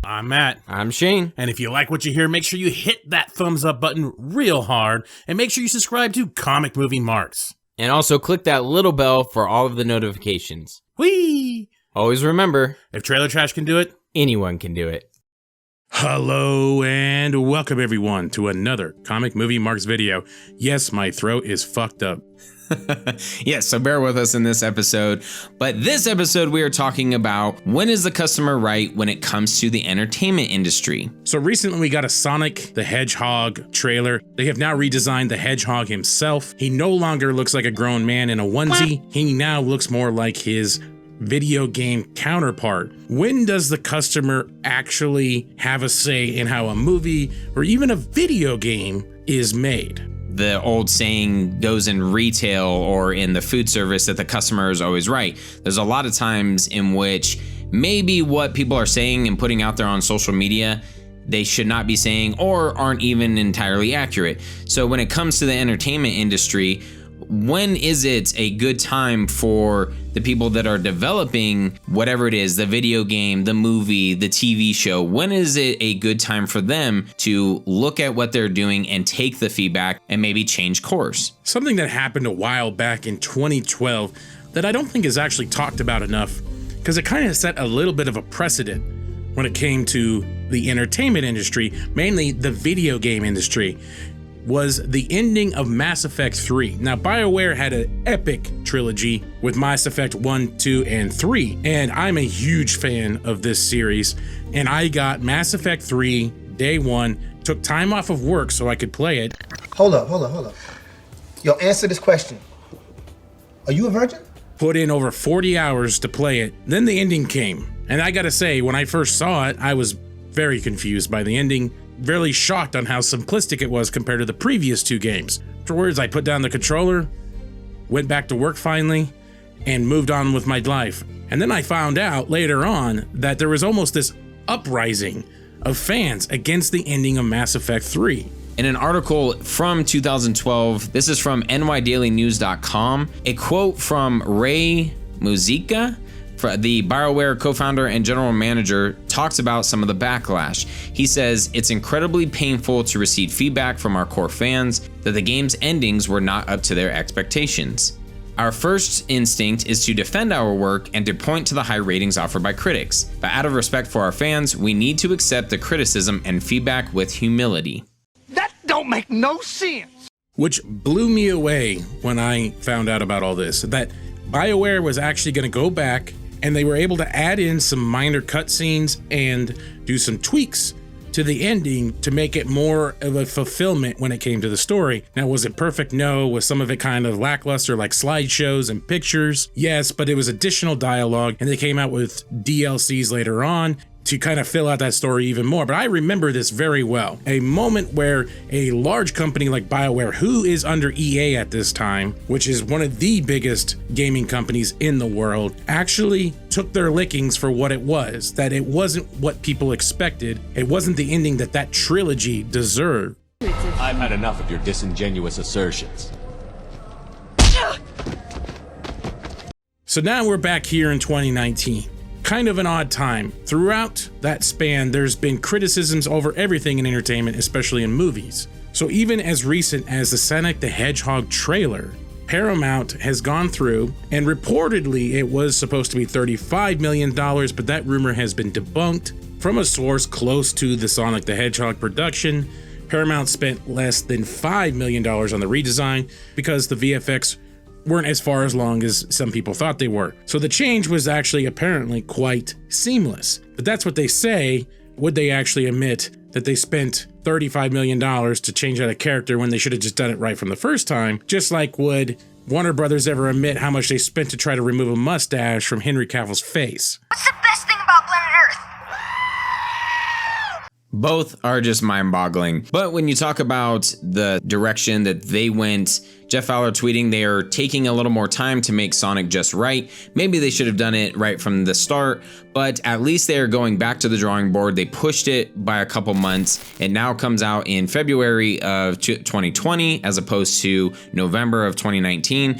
I'm Matt. I'm Shane. And if you like what you hear, make sure you hit that thumbs up button real hard and make sure you subscribe to Comic Movie Marks. And also click that little bell for all of the notifications. Whee! Always remember, if Trailer Trash can do it, anyone can do it. Hello and welcome everyone to another Comic Movie Marks video. Yes, my throat is fucked up. Yes, so bear with us in this episode. But this episode we are talking about when is the customer right when it comes to the entertainment industry. So recently we got a Sonic the Hedgehog trailer. They have now redesigned the Hedgehog himself. He no longer looks like a grown man in a onesie. He now looks more like his video game counterpart. When does the customer actually have a say in how a movie or even a video game is made? The old saying goes in retail or in the food service that the customer is always right. There's a lot of times in which maybe what people are saying and putting out there on social media they should not be saying or aren't even entirely accurate. So when it comes to the entertainment industry, when is it a good time for the people that are developing whatever it is, the video game, the movie, the TV show, when is it a good time for them to look at what they're doing and take the feedback and maybe change course? Something that happened a while back in 2012 that I don't think is actually talked about enough, because it kind of set a little bit of a precedent when it came to the entertainment industry, mainly the video game industry, was the ending of Mass Effect 3. Now, BioWare had an epic trilogy with Mass Effect 1, 2, and 3, and I'm a huge fan of this series, and I got Mass Effect 3 day one, took time off of work so I could play it. Hold up. Yo, answer this question. Are you a virgin? Put in over 40 hours to play it. Then the ending came, and I gotta say, when I first saw it, I was very confused by the ending. Really shocked on how simplistic it was compared to the previous two games. Afterwards, I put down the controller, went back to work finally, and moved on with my life. And then I found out later on that there was almost this uprising of fans against the ending of Mass Effect 3. In an article from 2012, this is from nydailynews.com, a quote from Ray Muzica, the BioWare co-founder and general manager, talks about some of the backlash. He says, "It's incredibly painful to receive feedback from our core fans that the game's endings were not up to their expectations. Our first instinct is to defend our work and to point to the high ratings offered by critics. But out of respect for our fans, we need to accept the criticism and feedback with humility." That don't make no sense. Which blew me away when I found out about all this, that BioWare was actually going to go back and they were able to add in some minor cutscenes and do some tweaks to the ending to make it more of a fulfillment when it came to the story. Now, was it perfect? No. Was some of it kind of lackluster, like slideshows and pictures? Yes, but it was additional dialogue, and they came out with DLCs later on to kind of fill out that story even more. But I remember this very well. A moment where a large company like BioWare, who is under EA at this time, which is one of the biggest gaming companies in the world, actually took their lickings for what it was, that it wasn't what people expected. It wasn't the ending that that trilogy deserved. I've had enough of your disingenuous assertions. So now we're back here in 2019. Kind of an odd time. Throughout that span, there's been criticisms over everything in entertainment, especially in movies. So even as recent as the Sonic the Hedgehog trailer, Paramount has gone through, and reportedly it was supposed to be $35 million, but that rumor has been debunked from a source close to the Sonic the Hedgehog production. Paramount spent less than $5 million on the redesign because the VFX weren't as far as long as some people thought they were. So the change was actually apparently quite seamless. But that's what they say. Would they actually admit that they spent $35 million to change out a character when they should have just done it right from the first time? Just like would Warner Brothers ever admit how much they spent to try to remove a mustache from Henry Cavill's face? What's the best thing about planet Earth? Both are just mind-boggling. But when you talk about the direction that they went, Jeff Fowler tweeting they are taking a little more time to make Sonic just right. Maybe they should have done it right from the start, but at least they are going back to the drawing board. They pushed it by a couple months. It now comes out in February of 2020 as opposed to November of 2019.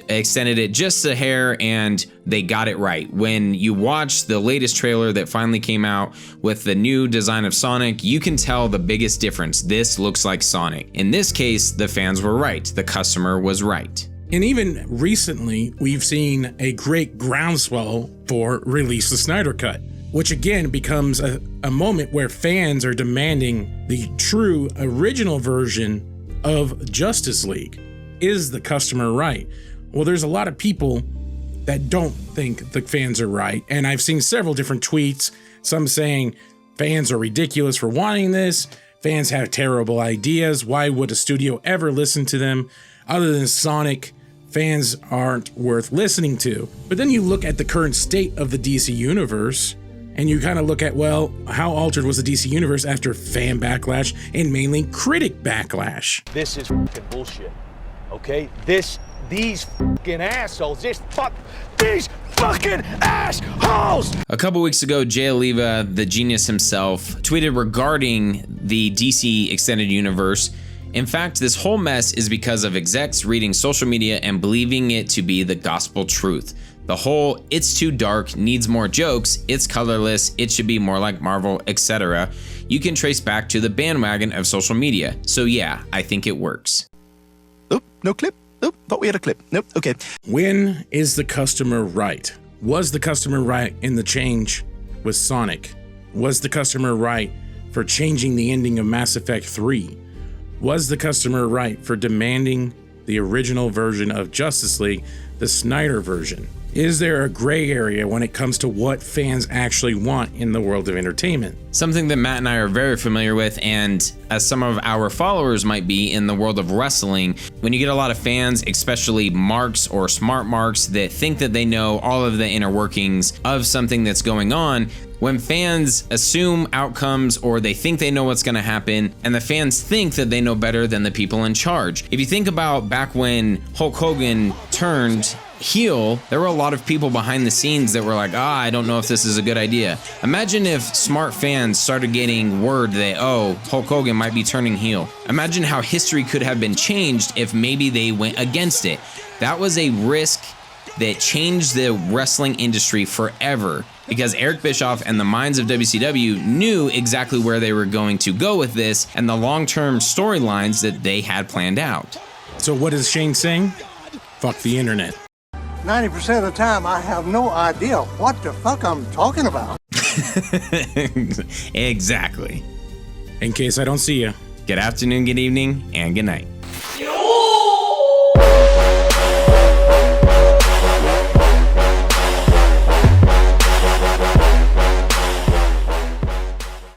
extended it just a hair, and they got it right. When you watch the latest trailer that finally came out with the new design of Sonic, you can tell the biggest difference. This looks like Sonic. In this case, the fans were right. The customer was right. And even recently, we've seen a great groundswell for Release the Snyder Cut, which again becomes a moment where fans are demanding the true original version of Justice League. Is the customer right? Well, there's a lot of people that don't think the fans are right, and I've seen several different tweets, some saying fans are ridiculous for wanting this, fans have terrible ideas, why would a studio ever listen to them? Other than Sonic, fans aren't worth listening to. But then you look at the current state of the DC universe, and you kind of look at, well, how altered was the DC universe after fan backlash and mainly critic backlash? This is fucking bullshit. Okay? These fucking assholes, these fucking assholes! A couple weeks ago, Jay Oliva, the genius himself, tweeted regarding the DC Extended Universe. In fact, this whole mess is because of execs reading social media and believing it to be the gospel truth. The whole "it's too dark, needs more jokes, it's colorless, it should be more like Marvel, etc." you can trace back to the bandwagon of social media. So yeah, I think it works. Oh, no clip. Oh, thought we had a clip. Nope, okay. When is the customer right? Was the customer right in the change with Sonic? Was the customer right for changing the ending of Mass Effect 3? Was the customer right for demanding the original version of Justice League, the Snyder version? Is there a gray area when it comes to what fans actually want in the world of entertainment? Something that Matt and I are very familiar with, and as some of our followers might be in the world of wrestling, when you get a lot of fans, especially marks or smart marks, that think that they know all of the inner workings of something that's going on, when fans assume outcomes or they think they know what's going to happen, and the fans think that they know better than the people in charge. If you think about back when Hulk Hogan turned heel, there were a lot of people behind the scenes that were like, I don't know if this is a good idea. Imagine if smart fans started getting word that, Hulk Hogan might be turning heel. Imagine how history could have been changed if maybe they went against it. That was a risk that changed the wrestling industry forever, because Eric Bischoff and the minds of WCW knew exactly where they were going to go with this and the long-term storylines that they had planned out. So what is Shane saying? Fuck the internet. 90% of the time, I have no idea what the fuck I'm talking about. Exactly. In case I don't see you. Good afternoon, good evening, and good night.